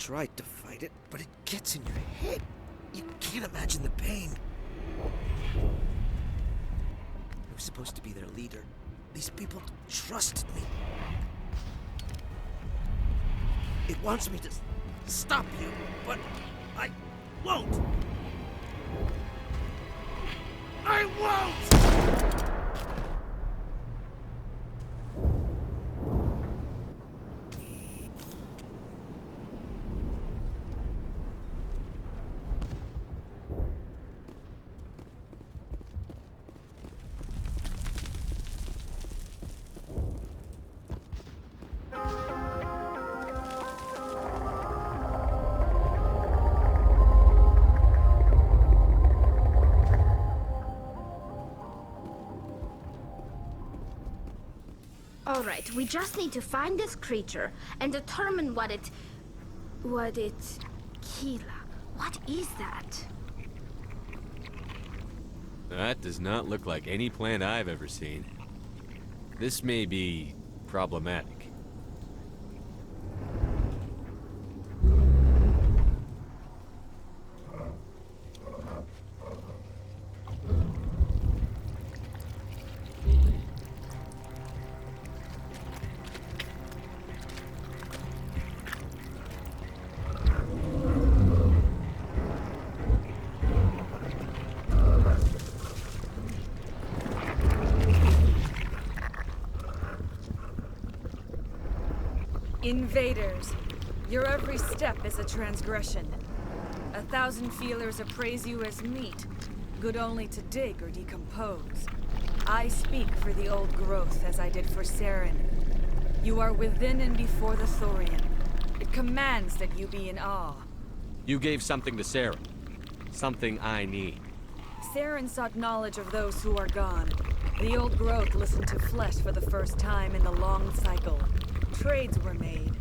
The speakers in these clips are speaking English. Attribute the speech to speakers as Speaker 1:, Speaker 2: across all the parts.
Speaker 1: tried to fight it, but it gets in your head. You can't imagine the pain. I was supposed to be their leader. These people trusted me. It wants me to stop you, but I won't. I won't!
Speaker 2: Alright, we just need to find this creature and determine what it... Kila. What is that?
Speaker 3: That does not look like any plant I've ever seen. This may be problematic.
Speaker 4: Invaders, your every step is a transgression. 1,000 feelers appraise you as meat, good only to dig or decompose. I speak for the old growth as I did for Saren. You are within and before the Thorian. It commands that you be in awe.
Speaker 3: You gave something to Sarah. Something I need.
Speaker 4: Saren sought knowledge of those who are gone. The old growth listened to flesh for the first time in the long cycle. Trades were made.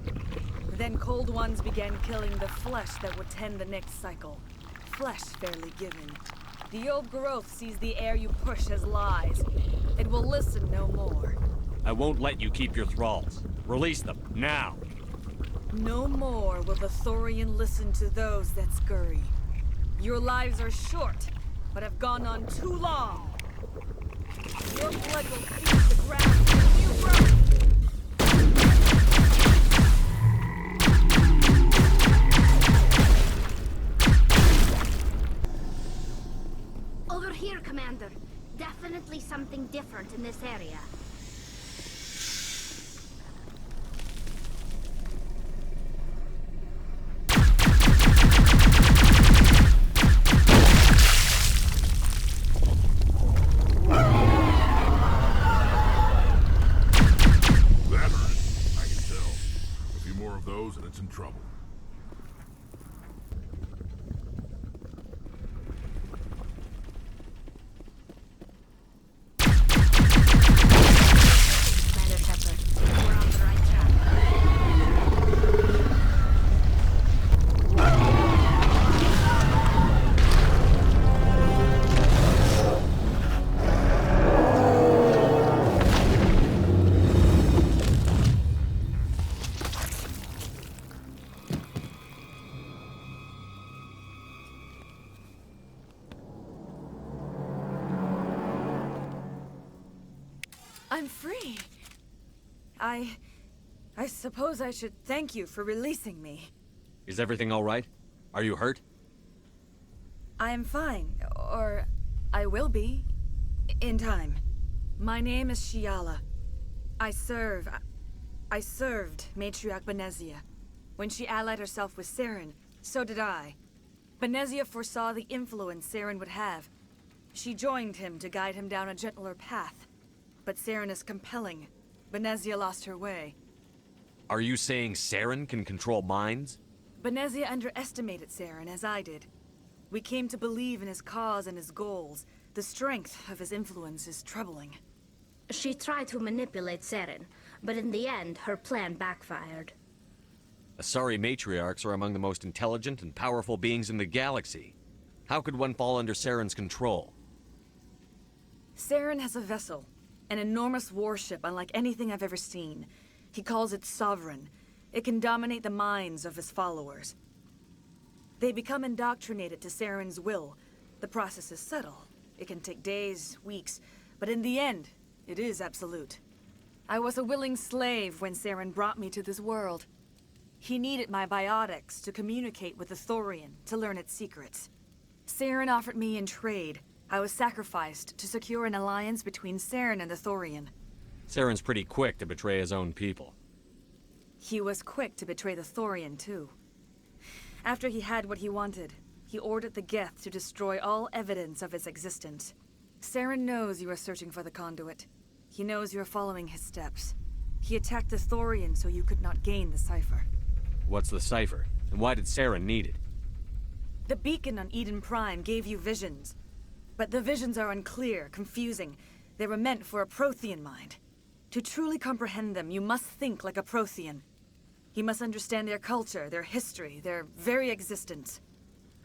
Speaker 4: Then cold ones began killing the flesh that would tend the next cycle. Flesh fairly given. The old growth sees the air you push as lies. It will listen no more.
Speaker 3: I won't let you keep your thralls. Release them, now!
Speaker 4: No more will the Thorian listen to those that scurry. Your lives are short, but have gone on too long. Your blood will pierce the ground till you grow.
Speaker 2: Over here, Commander. Definitely something different in this area.
Speaker 5: And it's in trouble.
Speaker 2: Commander Shepard, we're on the right track.
Speaker 4: I'm free. I suppose I should thank you for releasing me.
Speaker 3: Is everything all right? Are you hurt?
Speaker 4: I am fine, or I will be, in time. My name is Shiala. I served Matriarch Benezia. When she allied herself with Saren, so did I. Benezia foresaw the influence Saren would have. She joined him to guide him down a gentler path. But Saren is compelling. Benezia lost her way.
Speaker 3: Are you saying Saren can control minds?
Speaker 4: Benezia underestimated Saren, as I did. We came to believe in his cause and his goals. The strength of his influence is troubling.
Speaker 2: She tried to manipulate Saren, but in the end, her plan backfired.
Speaker 3: Asari matriarchs are among the most intelligent and powerful beings in the galaxy. How could one fall under Saren's control?
Speaker 4: Saren has a vessel. An enormous warship unlike anything I've ever seen. He calls it Sovereign. It can dominate the minds of his followers. They become indoctrinated to Saren's will. The process is subtle. It can take days, weeks, but in the end, it is absolute. I was a willing slave when Saren brought me to this world. He needed my biotics to communicate with the Thorian, to learn its secrets. Saren offered me in trade. I was sacrificed to secure an alliance between Saren and the Thorian.
Speaker 3: Saren's pretty quick to betray his own people.
Speaker 4: He was quick to betray the Thorian, too. After he had what he wanted, he ordered the Geth to destroy all evidence of its existence. Saren knows you are searching for the conduit. He knows you are following his steps. He attacked the Thorian so you could not gain the cipher.
Speaker 3: What's the cipher? And why did Saren need it?
Speaker 4: The beacon on Eden Prime gave you visions. But the visions are unclear, confusing. They were meant for a Prothean mind. To truly comprehend them, you must think like a Prothean. You must understand their culture, their history, their very existence.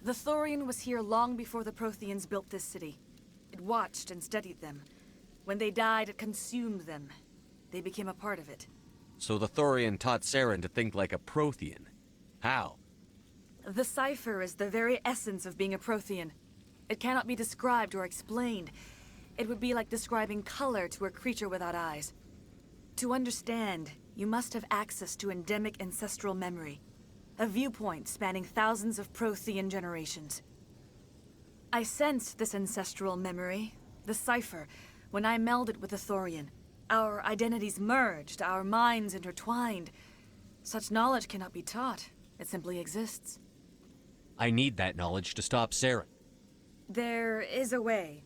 Speaker 4: The Thorian was here long before the Protheans built this city. It watched and studied them. When they died, it consumed them. They became a part of it.
Speaker 3: So the Thorian taught Saren to think like a Prothean. How?
Speaker 4: The cipher is the very essence of being a Prothean. It cannot be described or explained. It would be like describing color to a creature without eyes. To understand, you must have access to endemic ancestral memory. A viewpoint spanning thousands of Prothean generations. I sensed this ancestral memory, the cipher, when I melded with the Thorian. Our identities merged, our minds intertwined. Such knowledge cannot be taught. It simply exists.
Speaker 3: I need that knowledge to stop Saren.
Speaker 4: There is a way.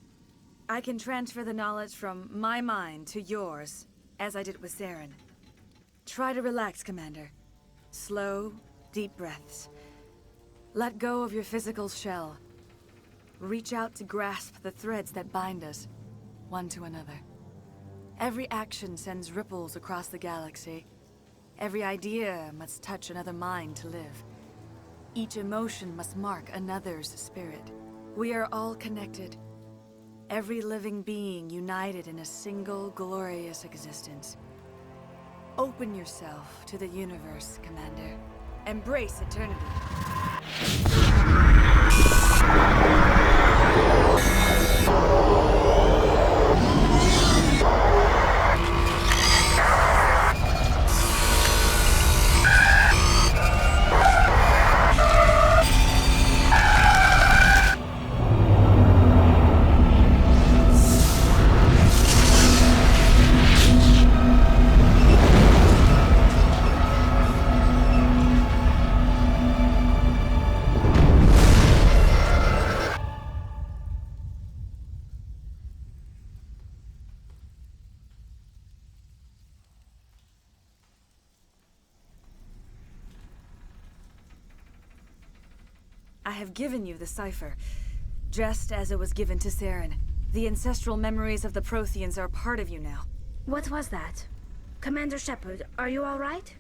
Speaker 4: I can transfer the knowledge from my mind to yours, as I did with Saren. Try to relax, Commander. Slow, deep breaths. Let go of your physical shell. Reach out to grasp the threads that bind us, one to another. Every action sends ripples across the galaxy. Every idea must touch another mind to live. Each emotion must mark another's spirit. We are all connected. Every living being united in a single glorious existence. Open yourself to the universe, Commander. Embrace eternity. I have given you the cipher, just as it was given to Saren. The ancestral memories of the Protheans are part of you now.
Speaker 2: What was that? Commander Shepard, are you all right?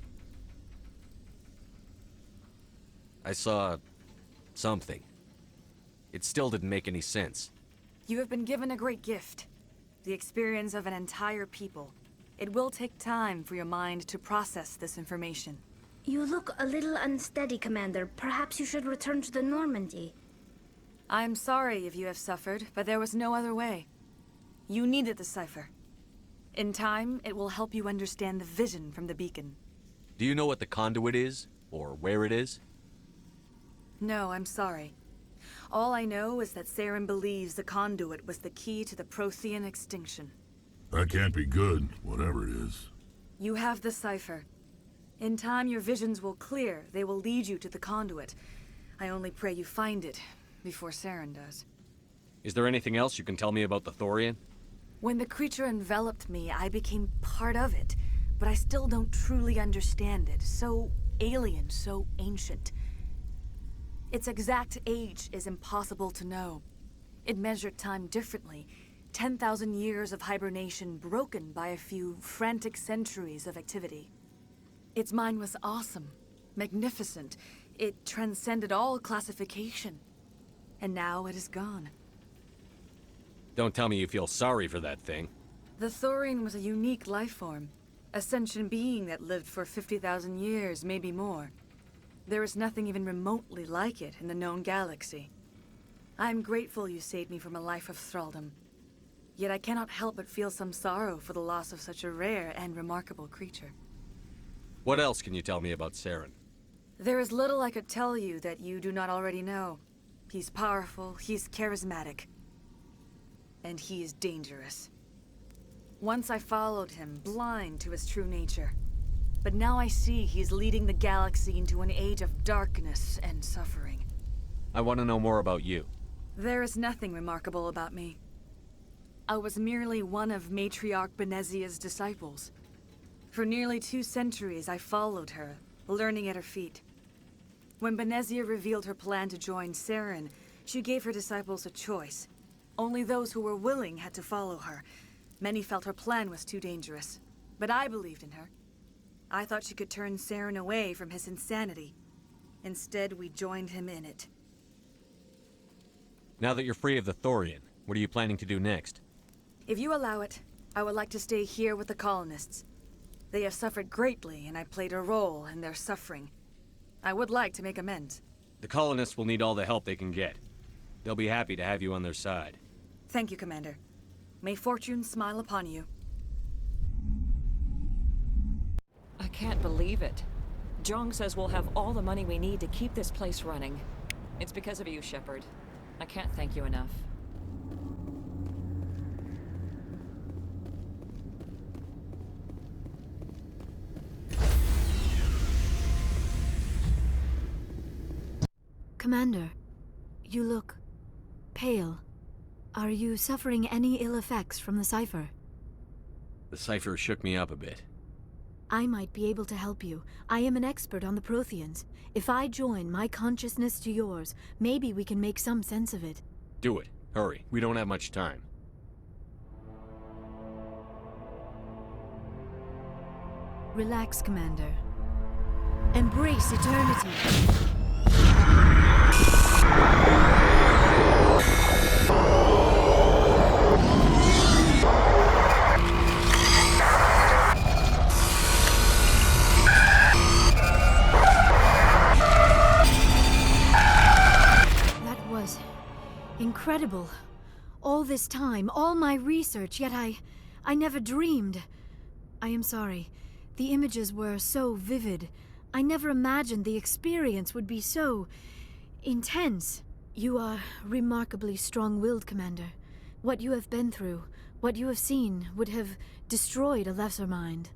Speaker 3: I saw... something. It still didn't make any sense.
Speaker 4: You have been given a great gift. The experience of an entire people. It will take time for your mind to process this information.
Speaker 2: You look a little unsteady, Commander. Perhaps you should return to the Normandy.
Speaker 4: I'm sorry if you have suffered, but there was no other way. You needed the cipher. In time, it will help you understand the vision from the beacon.
Speaker 3: Do you know what the conduit is? Or where it is?
Speaker 4: No, I'm sorry. All I know is that Saren believes the conduit was the key to the Prothean extinction.
Speaker 5: That can't be good, whatever it is.
Speaker 4: You have the cipher. In time, your visions will clear. They will lead you to the conduit. I only pray you find it before Saren does.
Speaker 3: Is there anything else you can tell me about the Thorian?
Speaker 4: When the creature enveloped me, I became part of it, but I still don't truly understand it. So alien, so ancient. Its exact age is impossible to know. It measured time differently. 10,000 years of hibernation broken by a few frantic centuries of activity. Its mind was awesome, magnificent. It transcended all classification. And now it is gone.
Speaker 3: Don't tell me you feel sorry for that thing.
Speaker 4: The Thorian was a unique life form. A sentient being that lived for 50,000 years, maybe more. There is nothing even remotely like it in the known galaxy. I'm grateful you saved me from a life of thraldom. Yet I cannot help but feel some sorrow for the loss of such a rare and remarkable creature.
Speaker 3: What else can you tell me about Saren?
Speaker 4: There is little I could tell you that you do not already know. He's powerful, he's charismatic, and he is dangerous. Once I followed him, blind to his true nature. But now I see he's leading the galaxy into an age of darkness and suffering.
Speaker 3: I want to know more about you.
Speaker 4: There is nothing remarkable about me. I was merely one of Matriarch Benezia's disciples. For nearly 2 centuries I followed her, learning at her feet. When Benezia revealed her plan to join Saren, she gave her disciples a choice. Only those who were willing had to follow her. Many felt her plan was too dangerous, but I believed in her. I thought she could turn Saren away from his insanity. Instead, we joined him in it.
Speaker 3: Now that you're free of the Thorian, what are you planning to do next?
Speaker 4: If you allow it, I would like to stay here with the colonists. They have suffered greatly, and I played a role in their suffering. I would like to make amends.
Speaker 3: The colonists will need all the help they can get. They'll be happy to have you on their side.
Speaker 4: Thank you, Commander. May fortune smile upon you.
Speaker 6: I can't believe it. Jong says we'll have all the money we need to keep this place running. It's because of you, Shepard. I can't thank you enough.
Speaker 7: Commander, you look pale. Are you suffering any ill effects from the cipher?
Speaker 3: The cipher shook me up a bit.
Speaker 7: I might be able to help you. I am an expert on the Protheans. If I join my consciousness to yours, maybe we can make some sense of it.
Speaker 3: Do it. Hurry. We don't have much time.
Speaker 7: Relax, Commander. Embrace eternity. That was incredible. All this time, all my research, yet I never dreamed. I am sorry. The images were so vivid. I never imagined the experience would be so intense. You are remarkably strong-willed, Commander. What you have been through, what you have seen, would have destroyed a lesser mind.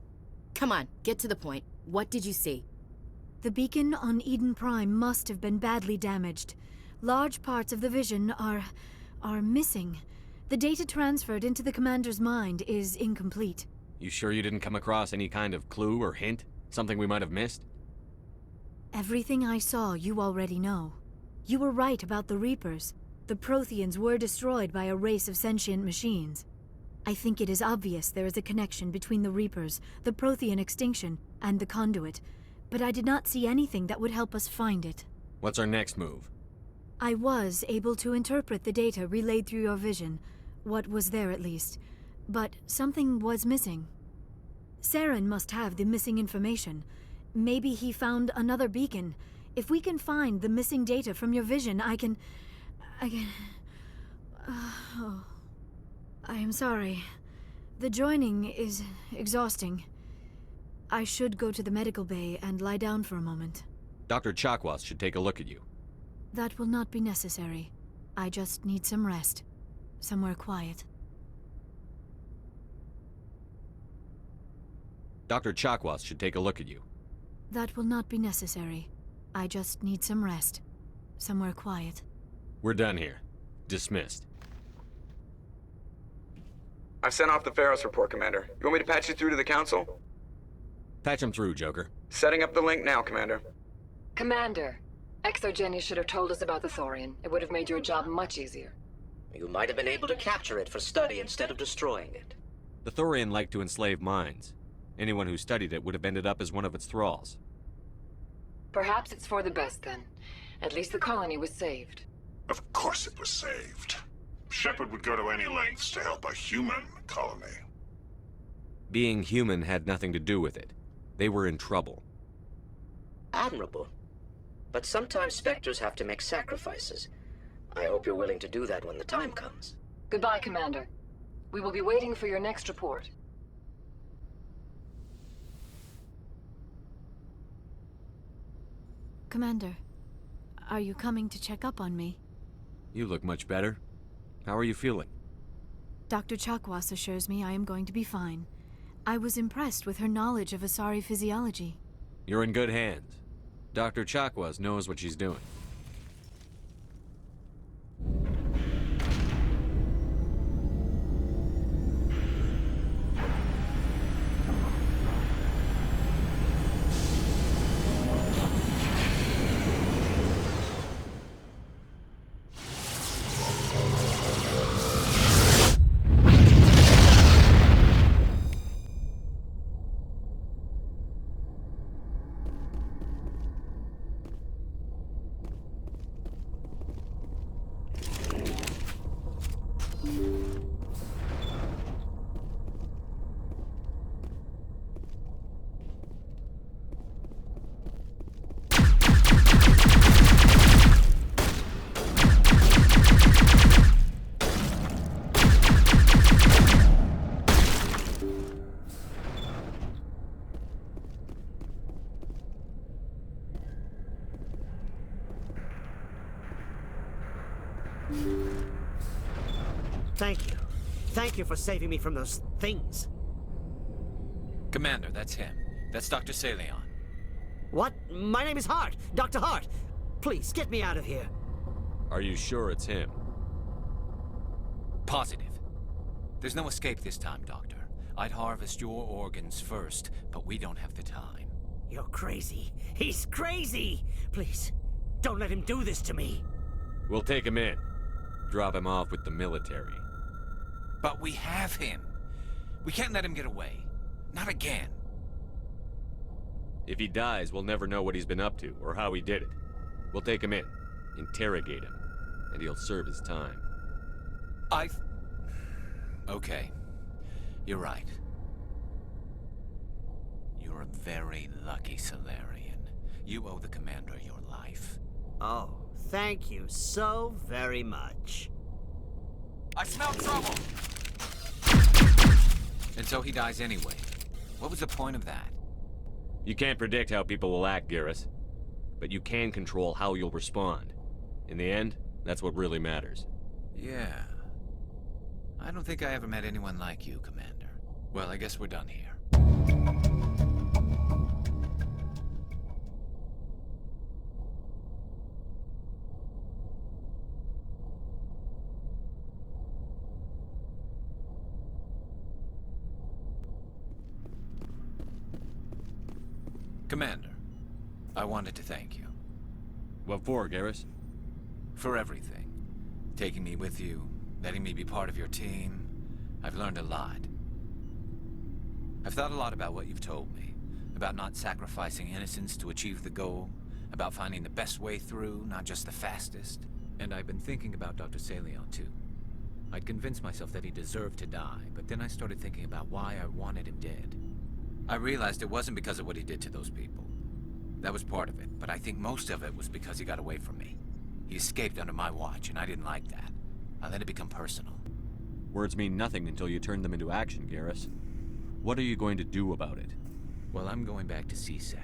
Speaker 8: Come on, get to the point. What did you see?
Speaker 7: The beacon on Eden Prime must have been badly damaged. Large parts of the vision are missing. The data transferred into the Commander's mind is incomplete.
Speaker 3: You sure you didn't come across any kind of clue or hint? Something we might have missed?
Speaker 7: Everything I saw, you already know. You were right about the Reapers. The Protheans were destroyed by a race of sentient machines. I think it is obvious there is a connection between the Reapers, the Prothean extinction, and the Conduit, but I did not see anything that would help us find it.
Speaker 3: What's our next move?
Speaker 7: I was able to interpret the data relayed through your vision, what was there at least, but something was missing. Saren must have the missing information. Maybe he found another beacon. If we can find the missing data from your vision, I can... Oh. I am sorry. The joining is exhausting. I should go to the medical bay and lie down for a moment.
Speaker 3: Dr. Chakwas should take a look at you.
Speaker 7: That will not be necessary. I just need some rest. Somewhere quiet.
Speaker 3: Dr. Chakwas should take a look at you.
Speaker 7: That will not be necessary. I just need some rest. Somewhere quiet.
Speaker 3: We're done here. Dismissed.
Speaker 9: I've sent off the Pharos report, Commander. You want me to patch you through to the Council?
Speaker 3: Patch him through, Joker.
Speaker 9: Setting up the link now, Commander.
Speaker 6: Commander, Exogeny should have told us about the Thorian. It would have made your job much easier.
Speaker 10: You might have been able to capture it for study instead of destroying it.
Speaker 3: The Thorian liked to enslave minds. Anyone who studied it would have ended up as one of its thralls.
Speaker 6: Perhaps it's for the best then. At least the colony was saved.
Speaker 5: Of course it was saved. Shepard would go to any lengths to help a human colony.
Speaker 3: Being human had nothing to do with it. They were in trouble.
Speaker 10: Admirable. But sometimes Spectres have to make sacrifices. I hope you're willing to do that when the time comes.
Speaker 6: Goodbye, Commander. We will be waiting for your next report.
Speaker 7: Commander, are you coming to check up on me?
Speaker 3: You look much better. How are you feeling?
Speaker 7: Dr. Chakwas assures me I am going to be fine. I was impressed with her knowledge of Asari physiology.
Speaker 3: You're in good hands. Dr. Chakwas knows what she's doing.
Speaker 1: Thank you. Thank you for saving me from those things.
Speaker 11: Commander, that's him. That's Dr. Saleon.
Speaker 1: What? My name is Hart. Dr. Hart. Please, get me out of here.
Speaker 3: Are you sure it's him?
Speaker 11: Positive. There's no escape this time, Doctor. I'd harvest your organs first, but we don't have the time.
Speaker 1: You're crazy. He's crazy! Please, don't let him do this to me.
Speaker 3: We'll take him in. Drop him off with the military.
Speaker 11: But we have him. We can't let him get away. Not again.
Speaker 3: If he dies, we'll never know what he's been up to, or how he did it. We'll take him in, interrogate him, and he'll serve his time.
Speaker 11: Okay. You're right. You're a very lucky Solarian. You owe the Commander your life.
Speaker 1: Oh, thank you so very much.
Speaker 11: I smell trouble! And so he dies anyway. What was the point of that?
Speaker 3: You can't predict how people will act, Garrus. But you can control how you'll respond. In the end, that's what really matters.
Speaker 11: Yeah. I don't think I ever met anyone like you, Commander. Well, I guess we're done here. Commander, I wanted to thank you.
Speaker 3: What for, Garrus?
Speaker 11: For everything. Taking me with you, letting me be part of your team. I've learned a lot. I've thought a lot about what you've told me. About not sacrificing innocence to achieve the goal. About finding the best way through, not just the fastest. And I've been thinking about Dr. Saleon, too. I'd convinced myself that he deserved to die, but then I started thinking about why I wanted him dead. I realized it wasn't because of what he did to those people. That was part of it, but I think most of it was because he got away from me. He escaped under my watch, and I didn't like that. I let it become personal.
Speaker 3: Words mean nothing until you turn them into action, Garrus. What are you going to do about it?
Speaker 11: Well, I'm going back to CSEC.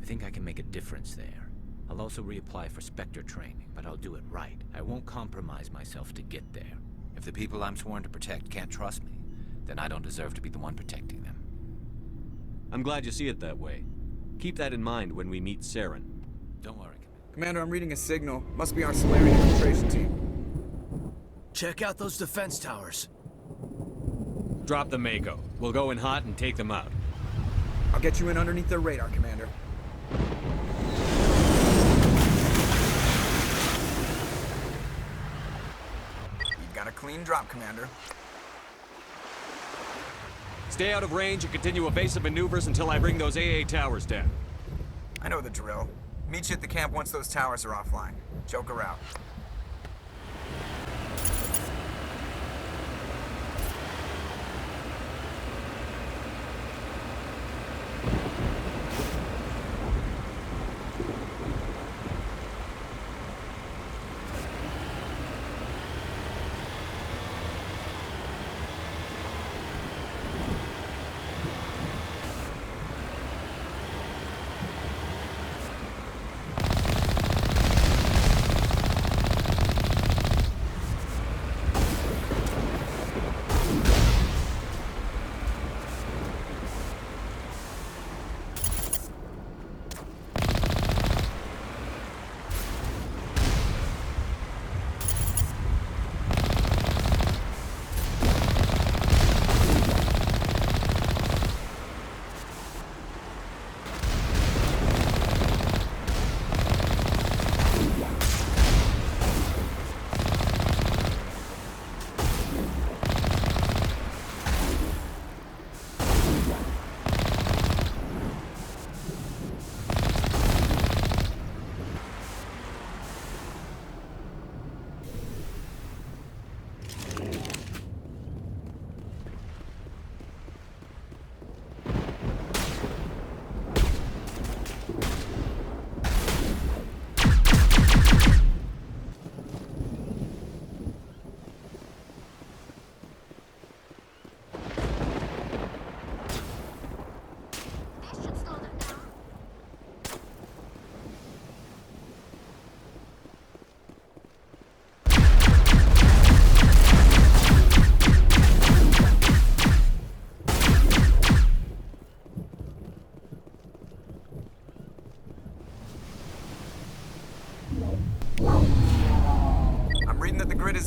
Speaker 11: I think I can make a difference there. I'll also reapply for Spectre training, but I'll do it right. I won't compromise myself to get there. If the people I'm sworn to protect can't trust me, then I don't deserve to be the one protecting them.
Speaker 3: I'm glad you see it that way. Keep that in mind when we meet Saren.
Speaker 11: Don't worry,
Speaker 12: Commander, I'm reading a signal. Must be our Solarian infiltration team.
Speaker 1: Check out those defense towers.
Speaker 3: Drop the Mako. We'll go in hot and take them out.
Speaker 12: I'll get you in underneath their radar, Commander. You've got a clean drop, Commander.
Speaker 3: Stay out of range and continue evasive maneuvers until I bring those AA towers down.
Speaker 12: I know the drill. Meet you at the camp once those towers are offline. Joker out.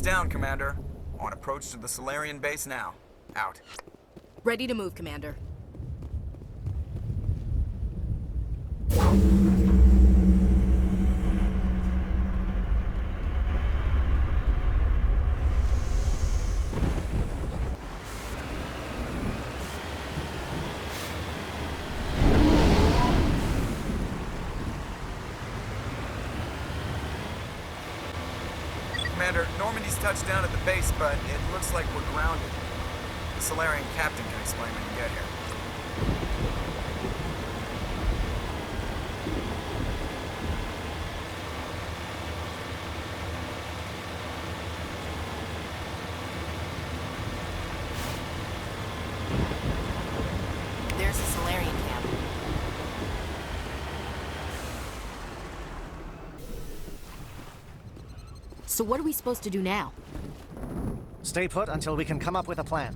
Speaker 12: is down, Commander. On approach to the Solarian base now. Out.
Speaker 8: Ready to move, Commander.
Speaker 12: Commander, Normandy's touched down at the base, but it looks like we're grounded. The Solarian captain can explain when you get here.
Speaker 8: There's a Solarian camp. So what are we supposed to do now?
Speaker 13: Stay put until we can come up with a plan.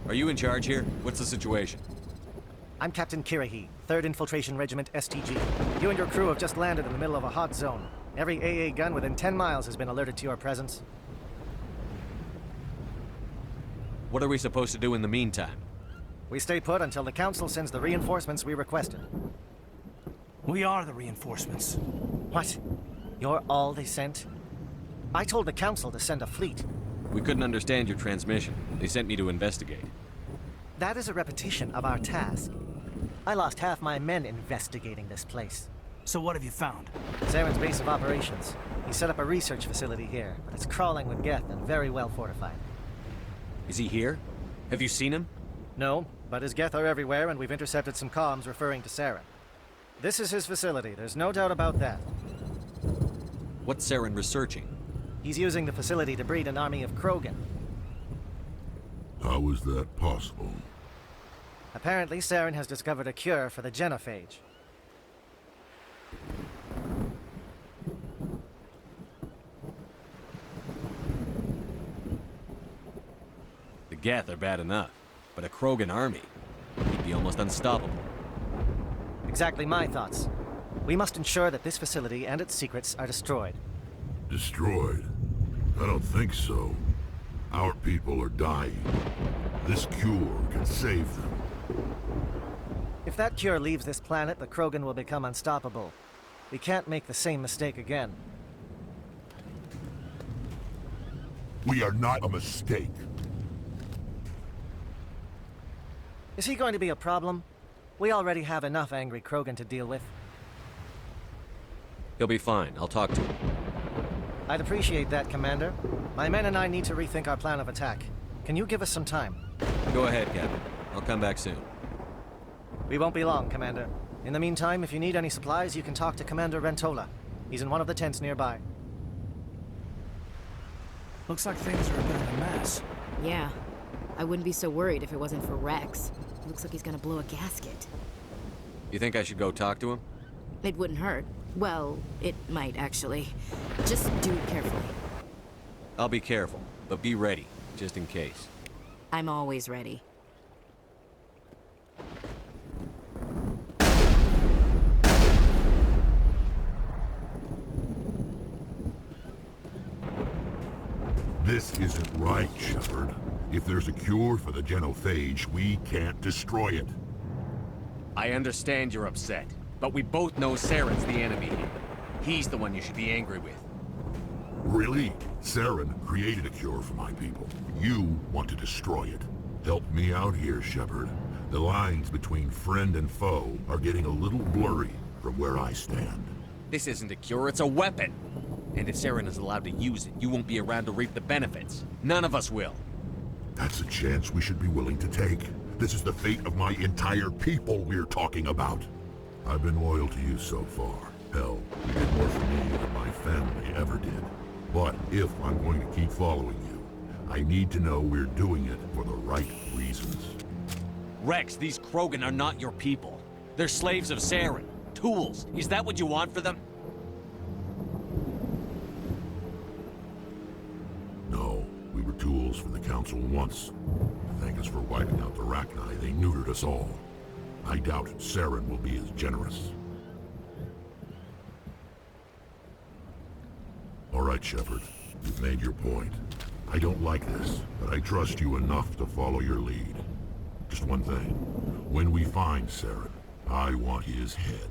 Speaker 3: Are you in charge here? What's the situation?
Speaker 13: I'm Captain Kirahi, 3rd Infiltration Regiment STG. You and your crew have just landed in the middle of a hot zone. Every AA gun within 10 miles has been alerted to your presence.
Speaker 3: What are we supposed to do in the meantime?
Speaker 13: We stay put until the Council sends the reinforcements we requested.
Speaker 1: We are the reinforcements.
Speaker 13: What? You're all they sent? I told the Council to send a fleet.
Speaker 3: We couldn't understand your transmission. They sent me to investigate.
Speaker 13: That is a repetition of our task. I lost half my men investigating this place.
Speaker 1: So what have you found?
Speaker 13: Saren's base of operations. He set up a research facility here, but it's crawling with Geth and very well fortified.
Speaker 3: Is he here? Have you seen him?
Speaker 13: No, but his Geth are everywhere, and we've intercepted some comms referring to Saren. This is his facility, there's no doubt about that.
Speaker 3: What's Saren researching?
Speaker 13: He's using the facility to breed an army of Krogan.
Speaker 5: How is that possible?
Speaker 13: Apparently, Saren has discovered a cure for the genophage.
Speaker 3: The Geth are bad enough, but a Krogan army? He'd be almost unstoppable.
Speaker 13: Exactly my thoughts. We must ensure that this facility and its secrets are destroyed.
Speaker 5: Destroyed? I don't think so. Our people are dying. This cure can save them.
Speaker 13: If that cure leaves this planet, the Krogan will become unstoppable. We can't make the same mistake again.
Speaker 5: We are not a mistake.
Speaker 13: Is he going to be a problem? We already have enough angry Krogan to deal with.
Speaker 3: He'll be fine. I'll talk to him.
Speaker 13: I'd appreciate that, Commander. My men and I need to rethink our plan of attack. Can you give us some time?
Speaker 3: Go ahead, Captain. I'll come back soon.
Speaker 13: We won't be long, Commander. In the meantime, if you need any supplies, you can talk to Commander Rentola. He's in one of the tents nearby.
Speaker 1: Looks like things are a bit of a mess.
Speaker 8: Yeah. I wouldn't be so worried if it wasn't for Rex. Looks like he's gonna blow a gasket.
Speaker 3: You think I should go talk to him?
Speaker 8: It wouldn't hurt. Well, it might, actually. Just do it carefully.
Speaker 3: I'll be careful, but be ready, just in case.
Speaker 8: I'm always ready.
Speaker 5: This isn't right, Shepard. If there's a cure for the genophage, we can't destroy it.
Speaker 3: I understand you're upset, but we both know Saren's the enemy here. He's the one you should be angry with.
Speaker 5: Really? Saren created a cure for my people. You want to destroy it. Help me out here, Shepard. The lines between friend and foe are getting a little blurry from where I stand.
Speaker 3: This isn't a cure, it's a weapon. And if Saren is allowed to use it, you won't be around to reap the benefits. None of us will.
Speaker 5: That's a chance we should be willing to take. This is the fate of my entire people we're talking about. I've been loyal to you so far. Hell, you did more for me than my family ever did. But if I'm going to keep following you, I need to know we're doing it for the right reasons.
Speaker 3: Rex, these Krogan are not your people. They're slaves of Saren. Tools. Is that what you want for them?
Speaker 5: No, we were tools for the Council once. Thank us for wiping out the Rachni, they neutered us all. I doubt Saren will be as generous. All right, Shepard. You've made your point. I don't like this, but I trust you enough to follow your lead. Just one thing. When we find Saren, I want his head.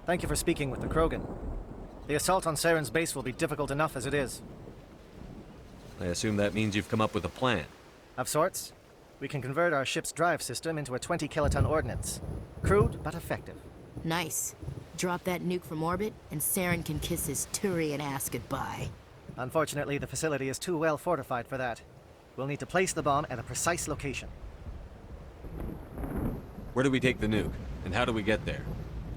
Speaker 13: Thank you for speaking with the Krogan. The assault on Saren's base will be difficult enough as it is.
Speaker 3: I assume that means you've come up with a plan.
Speaker 13: Of sorts. We can convert our ship's drive system into a 20-kiloton ordnance. Crude, but effective.
Speaker 8: Nice. Drop that nuke from orbit, and Saren can kiss his Turian ass goodbye.
Speaker 13: Unfortunately, the facility is too well fortified for that. We'll need to place the bomb at a precise location.
Speaker 3: Where do we take the nuke? And how do we get there?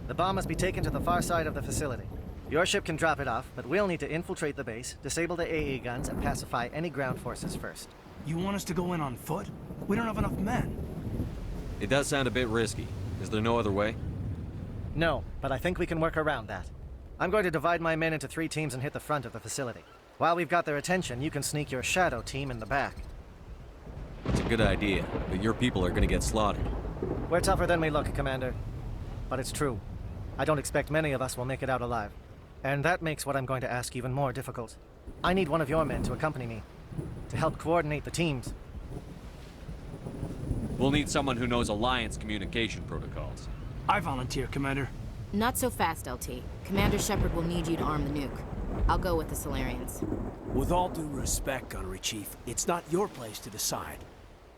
Speaker 13: The bomb must be taken to the far side of the facility. Your ship can drop it off, but we'll need to infiltrate the base, disable the AA guns, and pacify any ground forces first.
Speaker 1: You want us to go in on foot? We don't have enough men.
Speaker 3: It does sound a bit risky. Is there no other way?
Speaker 13: No, but I think we can work around that. I'm going to divide my men into 3 teams and hit the front of the facility. While we've got their attention, you can sneak your shadow team in the back.
Speaker 3: It's a good idea, but your people are gonna get slaughtered.
Speaker 13: We're tougher than we look, Commander. But it's true. I don't expect many of us will make it out alive. And that makes what I'm going to ask even more difficult. I need one of your men to accompany me, to help coordinate the teams.
Speaker 3: We'll need someone who knows Alliance communication protocols.
Speaker 1: I volunteer, Commander.
Speaker 8: Not so fast, LT. Commander Shepard will need you to arm the nuke. I'll go with the Solarians.
Speaker 1: With all due respect, Gunnery Chief, it's not your place to decide.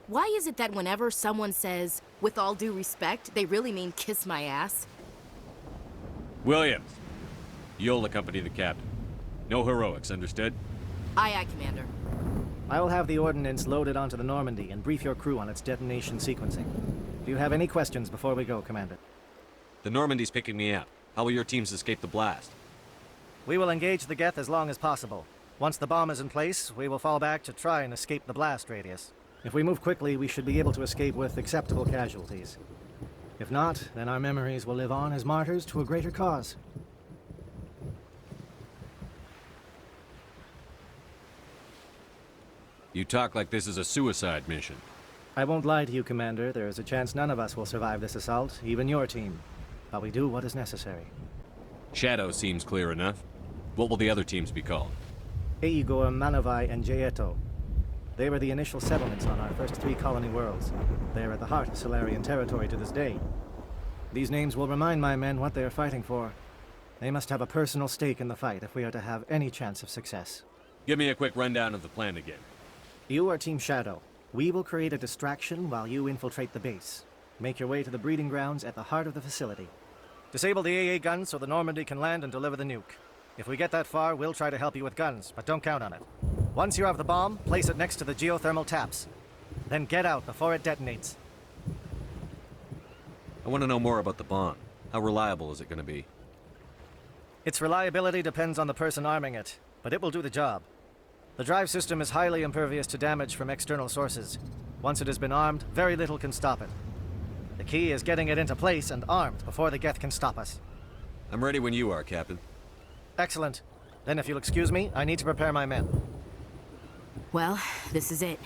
Speaker 8: Why is it that whenever someone says, with all due respect, they really mean kiss my ass?
Speaker 3: Williams, you'll accompany the captain. No heroics, understood?
Speaker 8: Aye, aye, Commander.
Speaker 13: I will have the ordnance loaded onto the Normandy and brief your crew on its detonation sequencing. Do you have any questions before we go, Commander?
Speaker 3: The Normandy's picking me up. How will your teams escape the blast?
Speaker 13: We will engage the Geth as long as possible. Once the bomb is in place, we will fall back to try and escape the blast radius. If we move quickly, we should be able to escape with acceptable casualties. If not, then our memories will live on as martyrs to a greater cause.
Speaker 3: You talk like this is a suicide mission.
Speaker 13: I won't lie to you, Commander. There is a chance none of us will survive this assault, even your team. But we do what is necessary.
Speaker 3: Shadow seems clear enough. What will the other teams be called?
Speaker 13: Igor, Manovai, and Jaeto. They were the initial settlements on our first 3 colony worlds. They are at the heart of Solarian territory to this day. These names will remind my men what they are fighting for. They must have a personal stake in the fight if we are to have any chance of success.
Speaker 3: Give me a quick rundown of the plan again.
Speaker 13: You are Team Shadow. We will create a distraction while you infiltrate the base. Make your way to the breeding grounds at the heart of the facility. Disable the AA guns so the Normandy can land and deliver the nuke. If we get that far, we'll try to help you with guns, but don't count on it. Once you have the bomb, place it next to the geothermal taps. Then get out before it detonates.
Speaker 3: I want to know more about the bomb. How reliable is it going to be?
Speaker 13: Its reliability depends on the person arming it, but it will do the job. The drive system is highly impervious to damage from external sources. Once it has been armed, very little can stop it. The key is getting it into place and armed before the Geth can stop us.
Speaker 3: I'm ready when you are, Captain.
Speaker 13: Excellent. Then if you'll excuse me, I need to prepare my men.
Speaker 8: Well, this is it.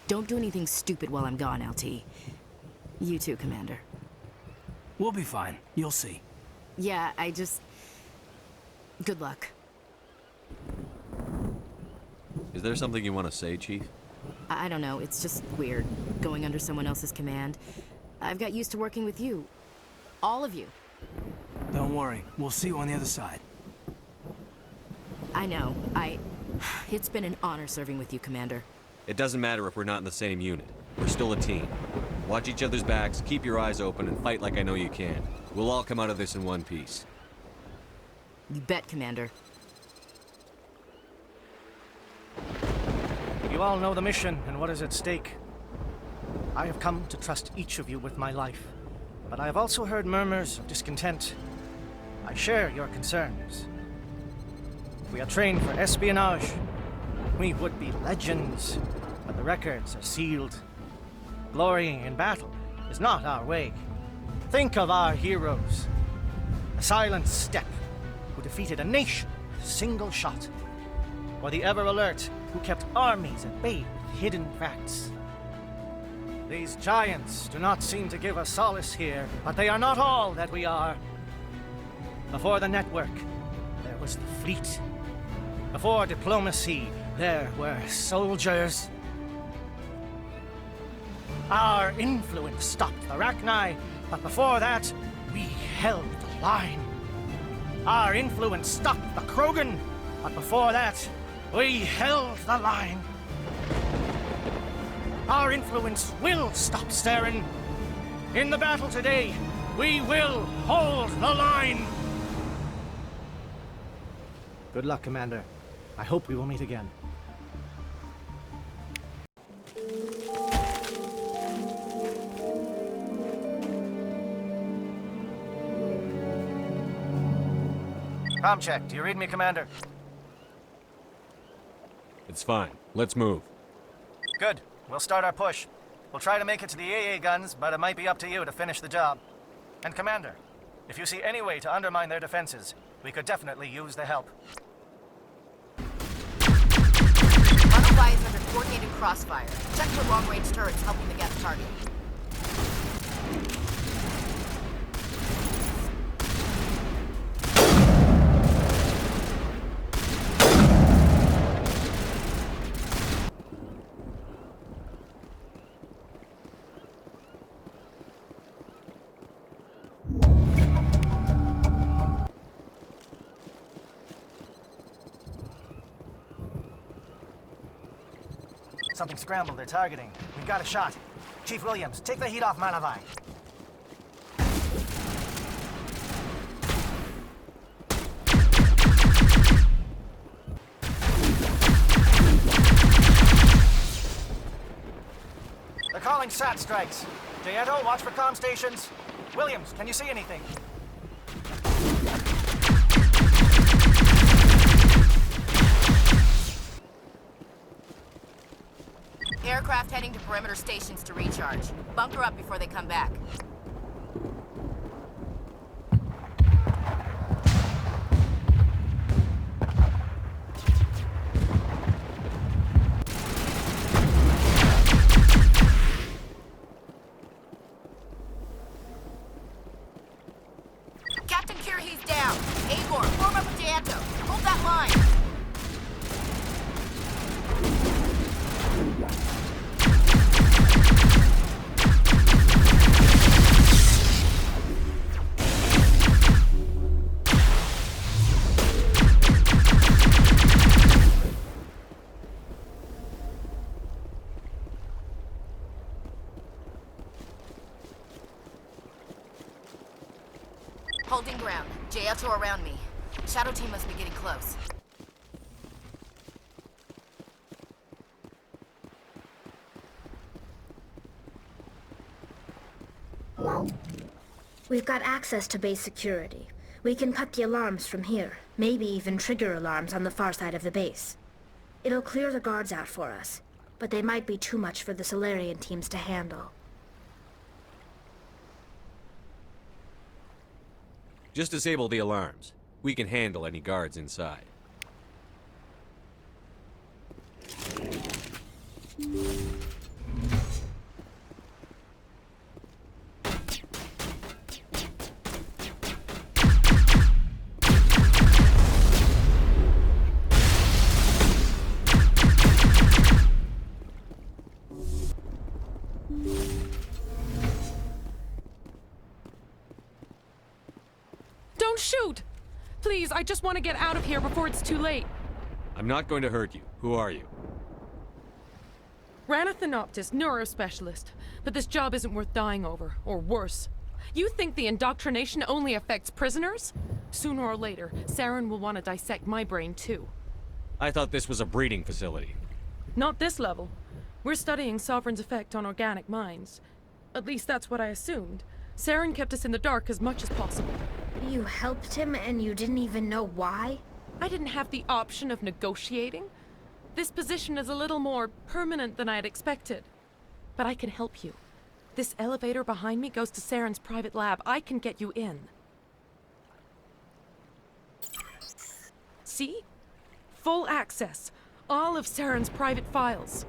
Speaker 8: Don't do anything stupid while I'm gone, LT. You too, Commander.
Speaker 1: We'll be fine. You'll see.
Speaker 8: Yeah, good luck.
Speaker 3: Is there something you want to say, Chief?
Speaker 8: I don't know, it's just weird, going under someone else's command. I've got used to working with you. All of you.
Speaker 1: Don't worry. We'll see you on the other side.
Speaker 8: I know. It's been an honor serving with you, Commander.
Speaker 3: It doesn't matter if we're not in the same unit. We're still a team. Watch each other's backs, keep your eyes open, and fight like I know you can. We'll all come out of this in one piece.
Speaker 8: You bet, Commander.
Speaker 13: You all know the mission and what is at stake. I have come to trust each of you with my life, but I have also heard murmurs of discontent. I share your concerns. We are trained for espionage. We would be legends, but the records are sealed. Glorying in battle is not our way. Think of our heroes. The Silent Step, who defeated a nation with a single shot. Or the Ever Alert, who kept armies at bay with hidden facts. These giants do not seem to give us solace here, but they are not all that we are. Before the network, there was the fleet. Before diplomacy, there were soldiers. Our influence stopped the Rachni, but before that, we held the line. Our influence stopped the Krogan, but before that, we held the line. Our influence will stop Saren. In the battle today, we will hold the line. Good luck, Commander. I hope we will meet again. Com check. Do you read me, Commander?
Speaker 3: It's fine. Let's move.
Speaker 13: Good. We'll start our push. We'll try to make it to the AA guns, but it might be up to you to finish the job. And Commander, if you see any way to undermine their defenses, we could definitely use the help.
Speaker 8: Runaway is under coordinated crossfire. Check for long-range turrets helping the guest target.
Speaker 13: Something scrambled they're targeting. We've got a shot. Chief Williams, take the heat off Manavai. They're calling SAT strikes. Jayeto, watch for comm stations. Williams, can you see anything?
Speaker 8: Aircraft heading to perimeter stations to recharge. Bunker up before they come back. Captain Kirhe's down. Agor, form up with Jayeto. Hold that line. Holding ground. Jayeto around me. Shadow team must be getting close.
Speaker 2: We've got access to base security. We can cut the alarms from here. Maybe even trigger alarms on the far side of the base. It'll clear the guards out for us, but they might be too much for the Solarian teams to handle.
Speaker 3: Just disable the alarms. We can handle any guards inside.
Speaker 14: Don't shoot! Please, I just want to get out of here before it's too late.
Speaker 3: I'm not going to hurt you. Who are you?
Speaker 14: Ranathanoptis, neurospecialist. But this job isn't worth dying over, or worse. You think the indoctrination only affects prisoners? Sooner or later, Saren will want to dissect my brain too.
Speaker 3: I thought this was a breeding facility.
Speaker 14: Not this level. We're studying Sovereign's effect on organic minds. At least that's what I assumed. Saren kept us in the dark as much as possible.
Speaker 2: You helped him and you didn't even know why?
Speaker 14: I didn't have the option of negotiating. This position is a little more permanent than I had expected. But I can help you. This elevator behind me goes to Saren's private lab. I can get you in. See? Full access. All of Saren's private files.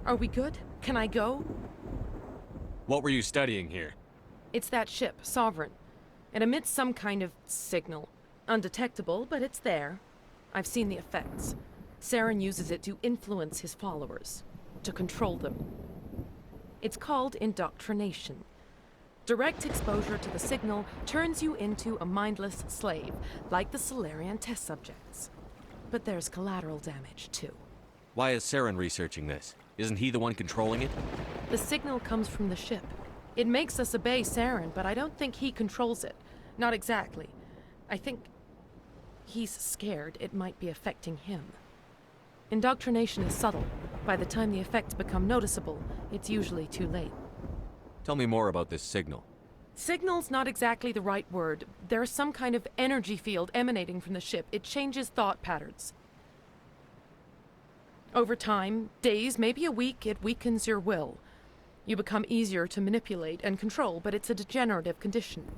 Speaker 14: Are we good? Can I go?
Speaker 3: What were you studying here?
Speaker 14: It's that ship, Sovereign. It emits some kind of signal. Undetectable, but it's there. I've seen the effects. Saren uses it to influence his followers, to control them. It's called indoctrination. Direct exposure to the signal turns you into a mindless slave, like the Solarian test subjects. But there's collateral damage, too.
Speaker 3: Why is Saren researching this? Isn't he the one controlling it?
Speaker 14: The signal comes from the ship. It makes us obey Saren, but I don't think he controls it. Not exactly. I think he's scared it might be affecting him. Indoctrination is subtle. By the time the effects become noticeable, it's usually too late.
Speaker 3: Tell me more about this signal.
Speaker 14: Signal's not exactly the right word. There's some kind of energy field emanating from the ship. It changes thought patterns. Over time, days, maybe a week, it weakens your will. You become easier to manipulate and control, but it's a degenerative condition.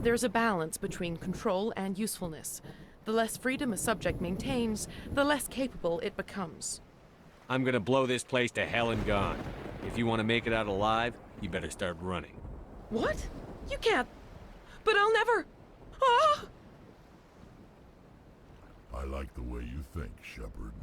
Speaker 14: There's a balance between control and usefulness. The less freedom a subject maintains, the less capable it becomes.
Speaker 3: I'm gonna blow this place to hell and gone. If you want to make it out alive, you better start running.
Speaker 14: What? You can't. But I'll never. Ah!
Speaker 5: I like the way you think, Shepard.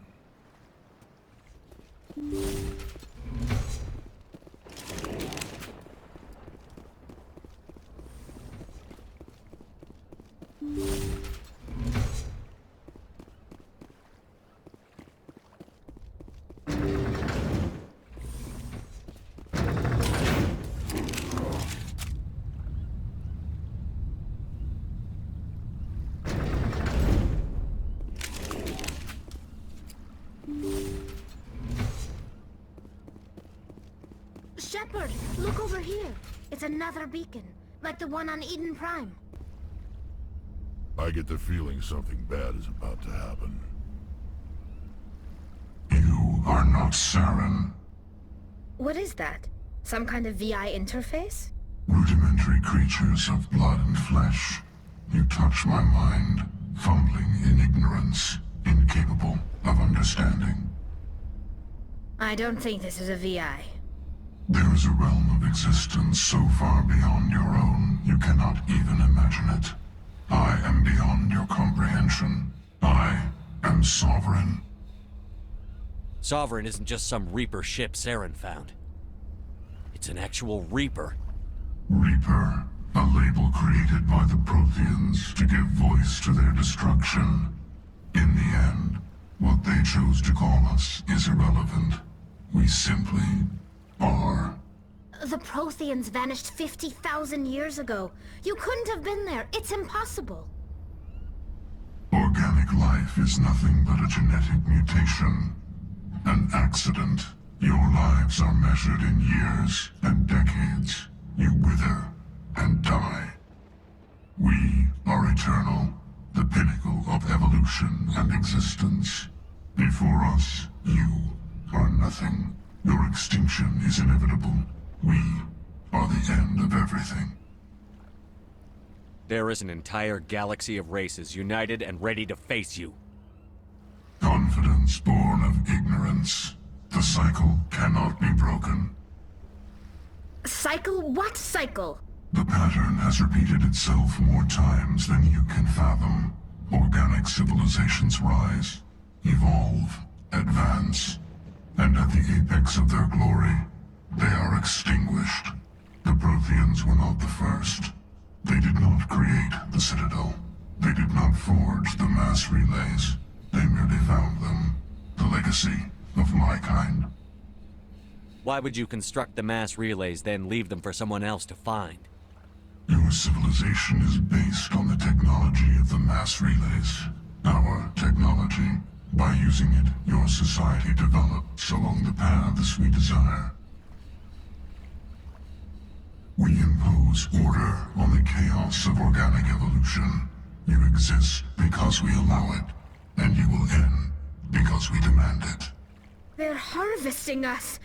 Speaker 2: Shepard, look over here. It's another beacon, like the one on Eden Prime.
Speaker 5: I get the feeling something bad is about to happen. You are not Saren.
Speaker 2: What is that? Some kind of VI interface?
Speaker 5: Rudimentary creatures of blood and flesh. You touch my mind, fumbling in ignorance, incapable of understanding.
Speaker 2: I don't think this is a VI.
Speaker 5: There is a realm of existence so far beyond your own, you cannot even imagine it. I am beyond your comprehension. I am Sovereign.
Speaker 3: Sovereign isn't just some Reaper ship Saren found. It's an actual Reaper.
Speaker 5: Reaper, a label created by the Protheans to give voice to their destruction. In the end, what they chose to call us is irrelevant. We simply are.
Speaker 2: The Protheans vanished 50,000 years ago. You couldn't have been there. It's impossible.
Speaker 5: Organic life is nothing but a genetic mutation. An accident. Your lives are measured in years and decades. You wither and die. We are eternal, the pinnacle of evolution and existence. Before us, you are nothing. Your extinction is inevitable. We are the end of everything.
Speaker 3: There is an entire galaxy of races united and ready to face you.
Speaker 5: Confidence born of ignorance. The cycle cannot be broken.
Speaker 2: Cycle? What cycle?
Speaker 5: The pattern has repeated itself more times than you can fathom. Organic civilizations rise, evolve, advance, and at the apex of their glory, they are extinguished. The Protheans were not the first. They did not create the Citadel. They did not forge the mass relays. They merely found them. The legacy of my kind.
Speaker 3: Why would you construct the mass relays, then leave them for someone else to find?
Speaker 5: Your civilization is based on the technology of the mass relays. Our technology. By using it, your society develops along the paths we desire. We impose order on the chaos of organic evolution. You exist because we allow it, and you will end because we demand it.
Speaker 2: They're harvesting us,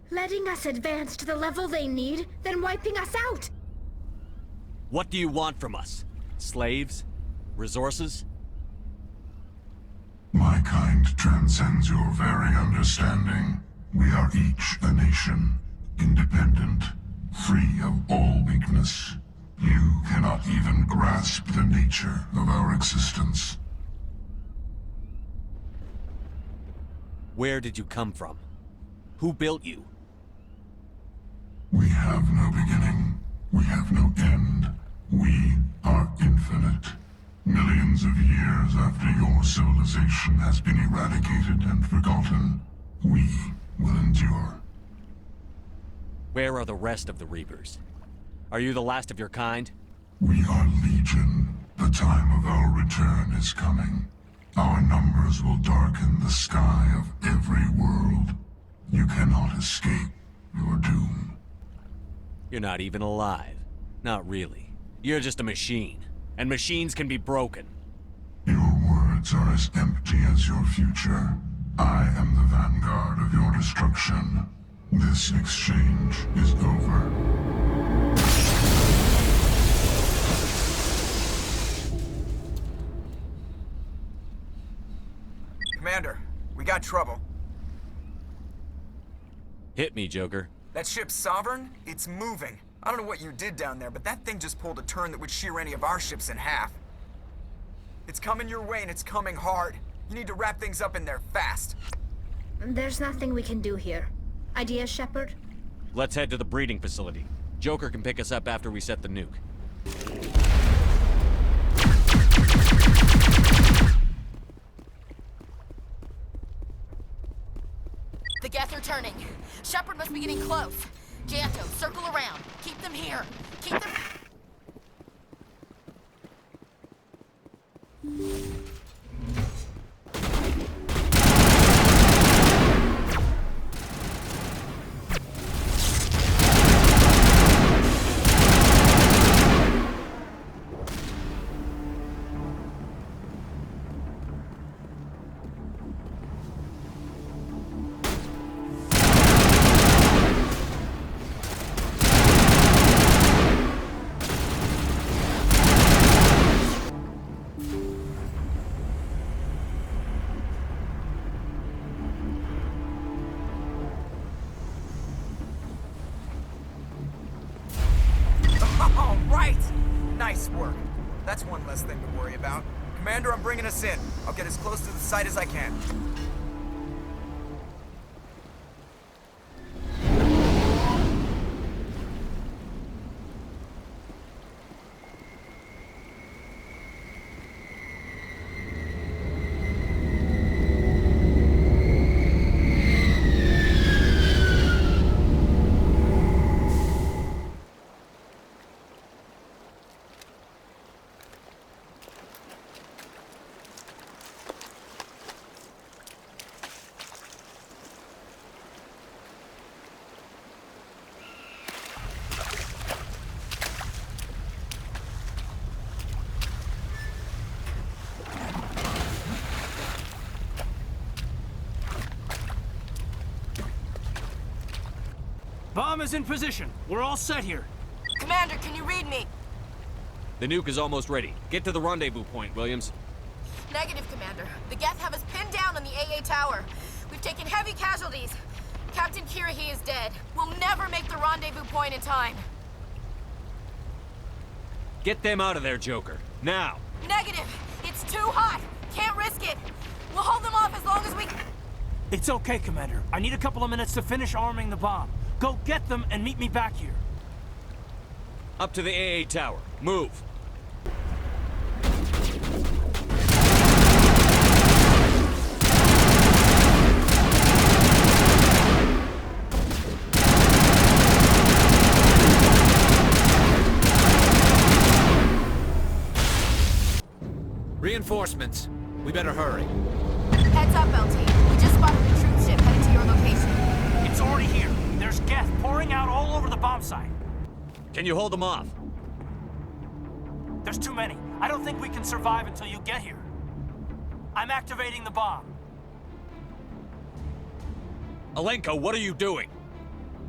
Speaker 2: letting us advance to the level they need, then wiping us out.
Speaker 3: What do you want from us? Slaves? Resources?
Speaker 5: My kind transcends your very understanding. We are each a nation, independent, free of all weakness. You cannot even grasp the nature of our existence.
Speaker 3: Where did you come from? Who built you?
Speaker 5: We have no beginning. We have no end. We are infinite. Millions of years after your civilization has been eradicated and forgotten, we will endure.
Speaker 3: Where are the rest of the Reapers? Are you the last of your kind?
Speaker 5: We are Legion. The time of our return is coming. Our numbers will darken the sky of every world. You cannot escape your doom.
Speaker 3: You're not even alive. Not really. You're just a machine. And machines can be broken.
Speaker 5: Your words are as empty as your future. I am the vanguard of your destruction. This exchange is over.
Speaker 12: Commander, we got trouble.
Speaker 3: Hit me, Joker.
Speaker 12: That ship's Sovereign? It's moving. I don't know what you did down there, but that thing just pulled a turn that would shear any of our ships in half. It's coming your way, and it's coming hard. You need to wrap things up in there fast.
Speaker 2: There's nothing we can do here. Idea, Shepard?
Speaker 3: Let's head to the breeding facility. Joker can pick us up after we set the nuke.
Speaker 8: The Geth are turning. Shepard must be getting close. Janto, circle around. Keep them here. Keep them...
Speaker 12: All right! Nice work. That's one less thing to worry about. Commander, I'm bringing us in. I'll get as close to the site as I can.
Speaker 15: Bomb is in position. We're all set here.
Speaker 8: Commander, can you read me?
Speaker 3: The nuke is almost ready. Get to the rendezvous point, Williams.
Speaker 8: Negative, Commander. The Geth have us pinned down on the AA tower. We've taken heavy casualties. Captain Kirahi is dead. We'll never make the rendezvous point in time.
Speaker 3: Get them out of there, Joker. Now!
Speaker 8: Negative! It's too hot! Can't risk it! We'll hold them off as long as we...
Speaker 15: It's okay, Commander. I need a couple of minutes to finish arming the bomb. Go get them and meet me back here.
Speaker 3: Up to the AA tower. Move!
Speaker 11: Reinforcements. We better hurry.
Speaker 8: Heads up, LT. We just spotted a troop ship headed to your location.
Speaker 15: It's already here. There's Geth pouring out all over the bomb site.
Speaker 3: Can you hold them off?
Speaker 15: There's too many. I don't think we can survive until you get here. I'm activating the bomb.
Speaker 3: Alenko, what are you doing?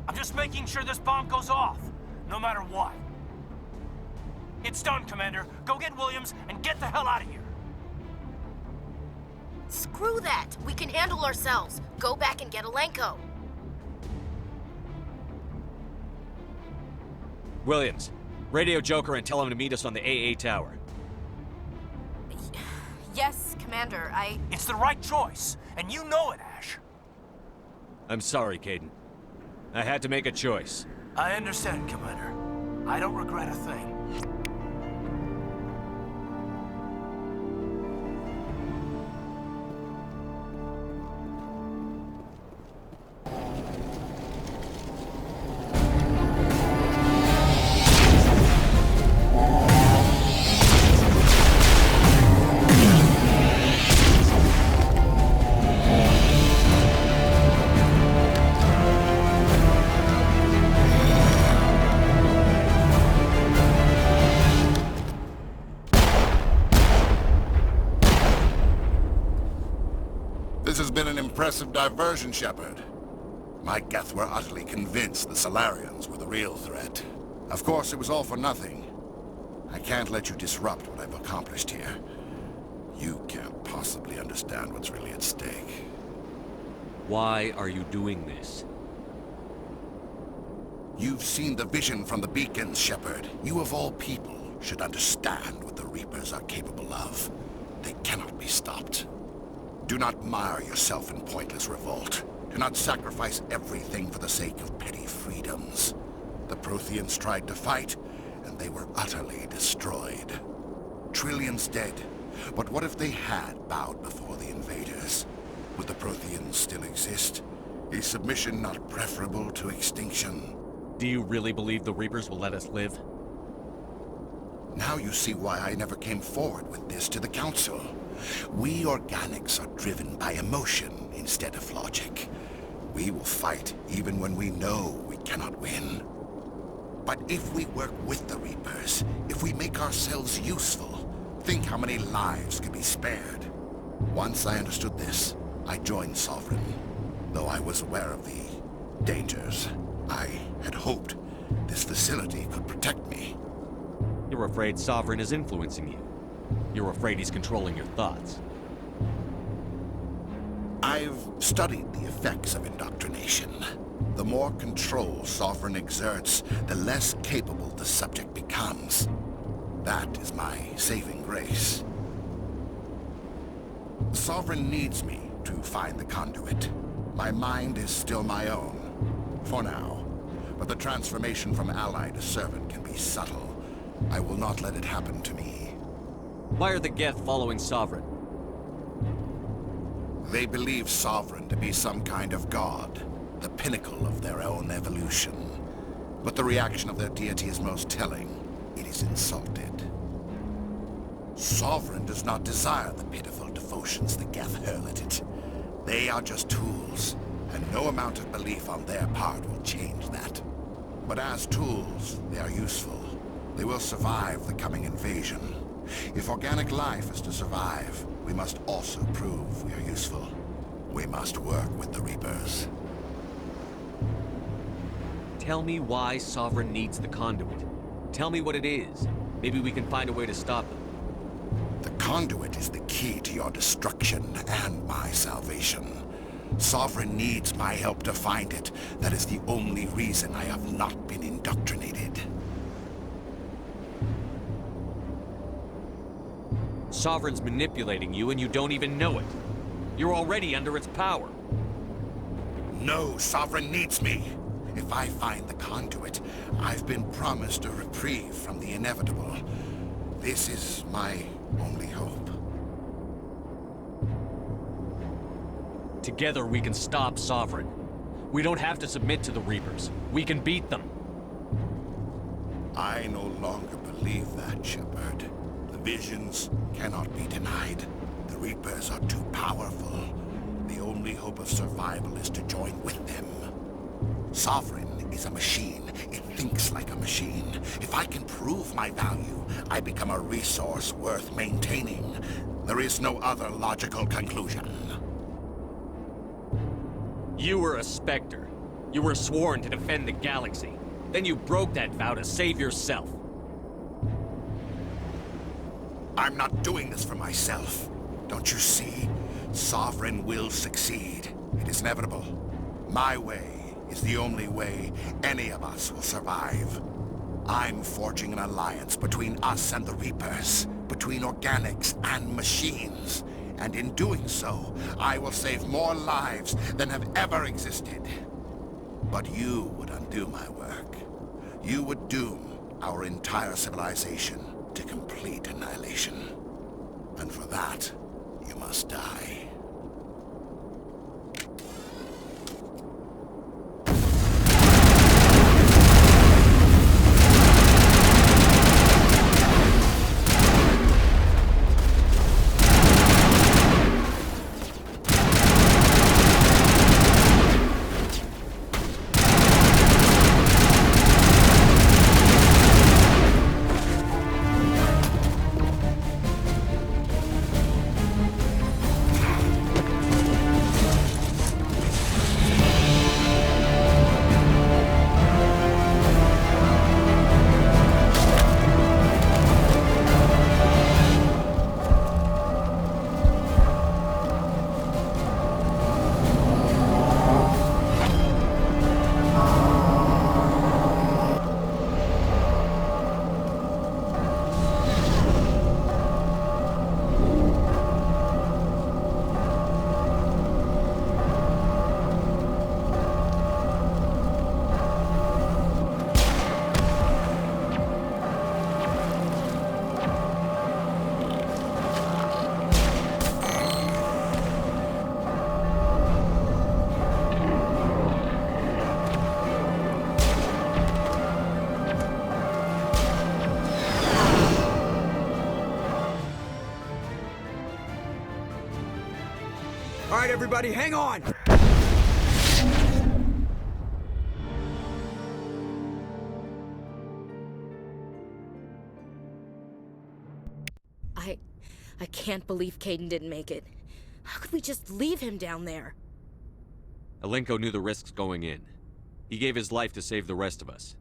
Speaker 15: I'm just making sure this bomb goes off, no matter what. It's done, Commander. Go get Williams and get the hell out of here.
Speaker 8: Screw that. We can handle ourselves. Go back and get Alenko.
Speaker 3: Williams, radio Joker and tell him to meet us on the AA tower.
Speaker 8: Yes, Commander,
Speaker 15: It's the right choice, and you know it, Ash.
Speaker 3: I'm sorry, Caden. I had to make a choice.
Speaker 15: I understand, Commander. I don't regret a thing.
Speaker 16: This has been an impressive diversion, Shepard. My Geth were utterly convinced the Solarians were the real threat. Of course, it was all for nothing. I can't let you disrupt what I've accomplished here. You can't possibly understand what's really at stake.
Speaker 3: Why are you doing this?
Speaker 16: You've seen the vision from the beacons, Shepard. You of all people should understand what the Reapers are capable of. They cannot be stopped. Do not mire yourself in pointless revolt. Do not sacrifice everything for the sake of petty freedoms. The Protheans tried to fight, and they were utterly destroyed. Trillions dead, but what if they had bowed before the invaders? Would the Protheans still exist? Is submission not preferable to extinction?
Speaker 3: Do you really believe the Reapers will let us live?
Speaker 16: Now you see why I never came forward with this to the Council. We organics are driven by emotion instead of logic. We will fight even when we know we cannot win. But if we work with the Reapers, if we make ourselves useful, think how many lives could be spared. Once I understood this, I joined Sovereign. Though I was aware of the dangers, I had hoped this facility could protect me.
Speaker 3: You're afraid Sovereign is influencing you. You're afraid he's controlling your thoughts.
Speaker 16: I've studied the effects of indoctrination. The more control Sovereign exerts, the less capable the subject becomes. That is my saving grace. Sovereign needs me to find the conduit. My mind is still my own, for now. But the transformation from ally to servant can be subtle. I will not let it happen to me.
Speaker 3: Why are the Geth following Sovereign?
Speaker 16: They believe Sovereign to be some kind of god, the pinnacle of their own evolution. But the reaction of their deity is most telling. It is insulted. Sovereign does not desire the pitiful devotions the Geth hurl at it. They are just tools, and no amount of belief on their part will change that. But as tools, they are useful. They will survive the coming invasion. If organic life is to survive, we must also prove we are useful. We must work with the Reapers.
Speaker 3: Tell me why Sovereign needs the conduit. Tell me what it is. Maybe we can find a way to stop them.
Speaker 16: The conduit is the key to your destruction and my salvation. Sovereign needs my help to find it. That is the only reason I have not been indoctrinated.
Speaker 3: Sovereign's manipulating you and you don't even know it. You're already under its power.
Speaker 16: No, Sovereign needs me. If I find the conduit, I've been promised a reprieve from the inevitable. This is my only hope.
Speaker 3: Together we can stop Sovereign. We don't have to submit to the Reapers. We can beat them.
Speaker 16: I no longer believe that, Shepard. The visions cannot be denied. The Reapers are too powerful. The only hope of survival is to join with them. Sovereign is a machine. It thinks like a machine. If I can prove my value, I become a resource worth maintaining. There is no other logical conclusion.
Speaker 3: You were a Spectre. You were sworn to defend the galaxy. Then you broke that vow to save yourself.
Speaker 16: I'm not doing this for myself. Don't you see? Sovereign will succeed. It is inevitable. My way is the only way any of us will survive. I'm forging an alliance between us and the Reapers, between organics and machines. And in doing so, I will save more lives than have ever existed. But you would undo my work. You would doom our entire civilization to complete annihilation. And for that, you must die.
Speaker 12: All right, everybody, hang on!
Speaker 8: I can't believe Caden didn't make it. How could we just leave him down there?
Speaker 3: Alenko knew the risks going in. He gave his life to save the rest of us.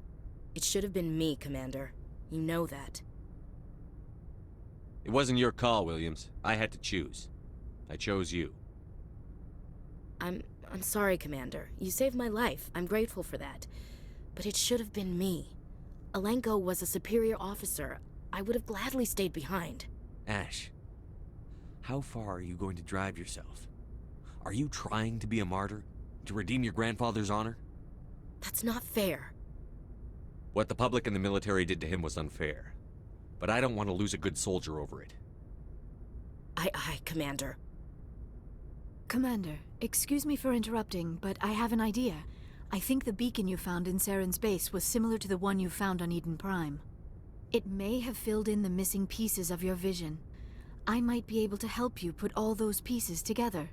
Speaker 8: It should have been me, Commander. You know that.
Speaker 3: It wasn't your call, Williams. I had to choose. I chose you.
Speaker 8: I'm sorry, Commander. You saved my life. I'm grateful for that. But it should have been me. Alenko was a superior officer. I would have gladly stayed behind.
Speaker 3: Ash, how far are you going to drive yourself? Are you trying to be a martyr? To redeem your grandfather's honor?
Speaker 8: That's not fair.
Speaker 3: What the public and the military did to him was unfair. But I don't want to lose a good soldier over it.
Speaker 8: Aye, Commander.
Speaker 7: Commander, excuse me for interrupting, but I have an idea. I think the beacon you found in Saren's base was similar to the one you found on Eden Prime. It may have filled in the missing pieces of your vision. I might be able to help you put all those pieces together.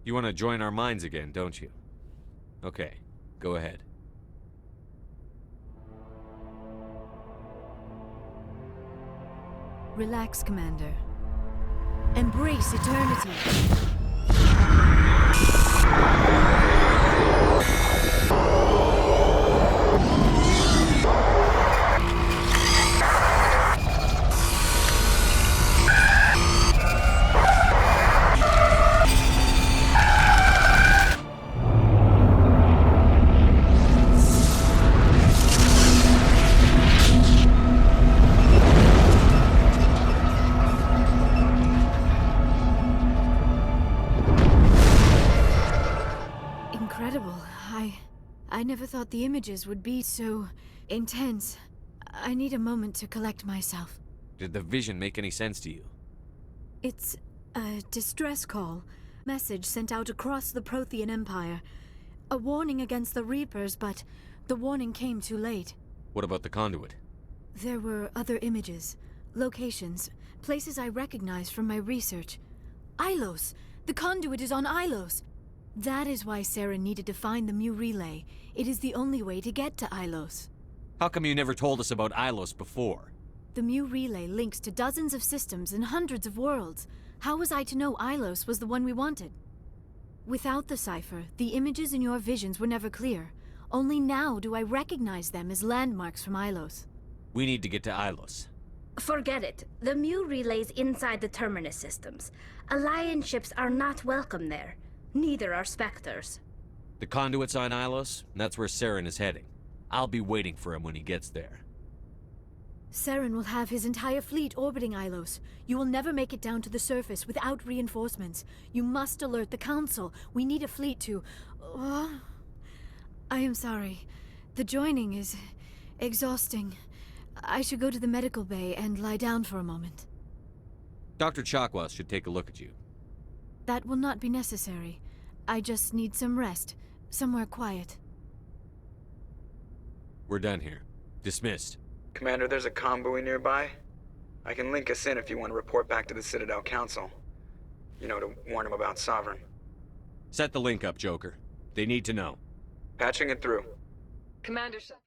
Speaker 3: You want to join our minds again, don't you? Okay, go ahead.
Speaker 7: Relax, Commander. Embrace eternity. Incredible. I never thought the images would be so intense. I need a moment to collect myself.
Speaker 3: Did the vision make any sense to you?
Speaker 7: It's a distress call. Message sent out across the Prothean Empire. A warning against the Reapers, but the warning came too late.
Speaker 3: What about the conduit?
Speaker 7: There were other images, locations, places I recognized from my research. Ilos! The conduit is on Ilos! That is why Saren needed to find the Mu Relay. It is the only way to get to Ilos.
Speaker 3: How come you never told us about Ilos before?
Speaker 7: The Mu Relay links to dozens of systems and hundreds of worlds. How was I to know Ilos was the one we wanted? Without the cipher, the images in your visions were never clear. Only now do I recognize them as landmarks from Ilos.
Speaker 3: We need to get to Ilos.
Speaker 2: Forget it. The Mu Relay's inside the Terminus systems. Alliance ships are not welcome there. Neither are Spectres.
Speaker 3: The conduit's on Ilos, and that's where Saren is heading. I'll be waiting for him when he gets there.
Speaker 7: Saren will have his entire fleet orbiting Ilos. You will never make it down to the surface without reinforcements. You must alert the Council. We need a fleet to... I am sorry. The joining is exhausting. I should go to the medical bay and lie down for a moment.
Speaker 3: Dr. Chakwas should take a look at you.
Speaker 7: That will not be necessary. I just need some rest. Somewhere quiet.
Speaker 3: We're done here. Dismissed.
Speaker 9: Commander, there's a comm buoy nearby. I can link us in if you want to report back to the Citadel Council. You know, to warn them about Sovereign.
Speaker 3: Set the link up, Joker. They need to know.
Speaker 9: Patching it through.
Speaker 6: Commander Shepard.